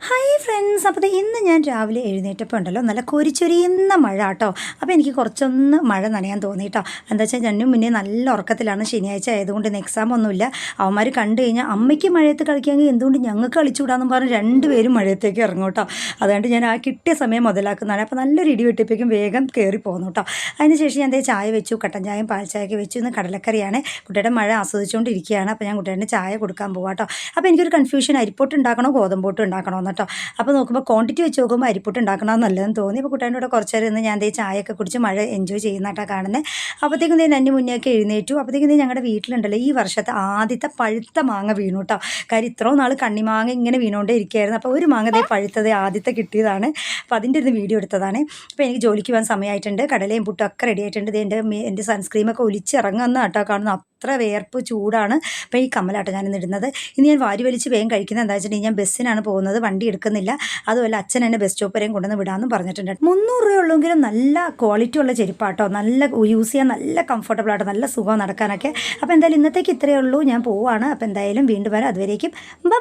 Hi friends, അപ്പോൾ ഇന്ന് ഞാൻ രാവിലെ എഴുന്നേറ്റപ്പോൾ ഉണ്ടല്ലോ നല്ല കൊരിച്ചൊരിയുന്ന മഴ കേട്ടോ. അപ്പോൾ എനിക്ക് കുറച്ചൊന്ന് മഴ നനയാൻ തോന്നി കേട്ടോ. എന്താ വെച്ചാൽ ഞാനും മുന്നേ നല്ല ഉറക്കത്തിലാണ്. ശനിയാഴ്ച ആയതുകൊണ്ട് ഇന്ന് എക്സാം ഒന്നുമില്ല. അവന്മാർ കണ്ടു കഴിഞ്ഞാൽ അമ്മയ്ക്ക് മഴയത്ത് കളിക്കാമെങ്കിൽ എന്തുകൊണ്ട് ഞങ്ങൾക്ക് കളിച്ചുകൂടാന്ന് പറഞ്ഞ് രണ്ടുപേരും മഴയത്തേക്ക് ഇറങ്ങും കേട്ടോ. അതുകൊണ്ട് ഞാൻ ആ കിട്ടിയ സമയം മുതലാക്കുന്നതാണ്. അപ്പോൾ നല്ലൊരു ഇടി വെട്ടിപ്പിക്കും വേഗം കയറി പോകുന്നു കേട്ടോ. അതിനുശേഷം ഞാൻ ചായ വെച്ചു, കട്ടൻ ചായയും പാൽ ചായയൊക്കെ വെച്ചു. ഇന്ന് കടലക്കറിയാണ്. കുട്ടിയുടെ മഴ ആസ്വദിച്ചുകൊണ്ടിരിക്കുകയാണ്. അപ്പോൾ ഞാൻ കുട്ടിയുടെ ചായ കൊടുക്കാൻ പോകാം കേട്ടോ. അപ്പോൾ എനിക്കൊരു കൺഫ്യൂഷൻ, അരിപ്പൊട്ട് ഉണ്ടാക്കണോ ഗോതമ്പോട്ട് ഉണ്ടാക്കണോ കേട്ടോ. അപ്പോൾ നോക്കുമ്പോൾ ക്വാണ്ടിറ്റി വെച്ച് നോക്കുമ്പോൾ അരിപ്പൊട്ട് ഉണ്ടാക്കണമെന്ന് നല്ലതെന്ന് തോന്നി. അപ്പോൾ കുട്ടീൻ്റെ കൂടെ കുറച്ച് നേരം ഇന്ന് ഞാൻ ചായയൊക്കെ കുടിച്ച് മഴ എൻജോയ് ചെയ്യുന്നതായിട്ടാണ് കാണുന്നത്. അപ്പോഴത്തേക്കും എൻ്റെ മുന്നേയൊക്കെ എഴുന്നേറ്റു. അപ്പോഴത്തേക്കും ഞങ്ങളുടെ വീട്ടിലുണ്ടല്ലോ ഈ വർഷത്തെ ആദ്യത്തെ പഴുത്ത മാങ്ങ വീണു കേട്ടോ. കാര്യം ഇത്രയും നാൾ കണ്ണിമാങ്ങ ഇങ്ങനെ വീണുകൊണ്ടേ ഇരിക്കുകയായിരുന്നു. അപ്പോൾ ഒരു മാങ്ങ പഴുത്തത് ആദ്യത്തെ കിട്ടിയതാണ്. അപ്പോൾ അതിൻ്റെ ഒരു വീഡിയോ എടുത്തതാണ്. അപ്പോൾ എനിക്ക് ജോലിക്ക് പോകാൻ സമയമായിട്ടുണ്ട്. കടലയും പുട്ടും ഒക്കെ റെഡി ആയിട്ടുണ്ട്. എൻ്റെ സൺസ്ക്രീമൊക്കെ ഒലിച്ചിറങ്ങുന്ന കേട്ടോ കാണുന്നു. അത്ര വേർപ്പ് ചൂടാണ്. അപ്പോൾ ഈ കമ്മലാട്ടോ ഞാനിന്ന് ഇടുന്നത്. ഇനി ഞാൻ വാരി വലിച്ച് വേഗം കഴിക്കുന്നത് എന്താ വെച്ചിട്ടുണ്ടെങ്കിൽ ഞാൻ ബസ്സിനാണ് പോകുന്നത്, വണ്ടി എടുക്കുന്നില്ല. അതുമല്ല അച്ഛൻ എന്നെ ബസ് സ്റ്റോപ്പ് വരെയും കൊണ്ടുവന്ന് വിടാമെന്നും പറഞ്ഞിട്ടുണ്ട്. 300 രൂപ ഉള്ളെങ്കിലും നല്ല ക്വാളിറ്റി ഉള്ള ചെരുപ്പാട്ടോ, നല്ല യൂസ് ചെയ്യാൻ നല്ല കംഫർട്ടബിൾ ആട്ടോ, നല്ല സുഖം നടക്കാനൊക്കെ. അപ്പോൾ എന്തായാലും ഇന്നത്തേക്ക് ഇത്രയേ ഉള്ളൂ. ഞാൻ പോവുകയാണ്. അപ്പോൾ എന്തായാലും വീണ്ടും വരാം. അതുവരേക്കും ബൈ.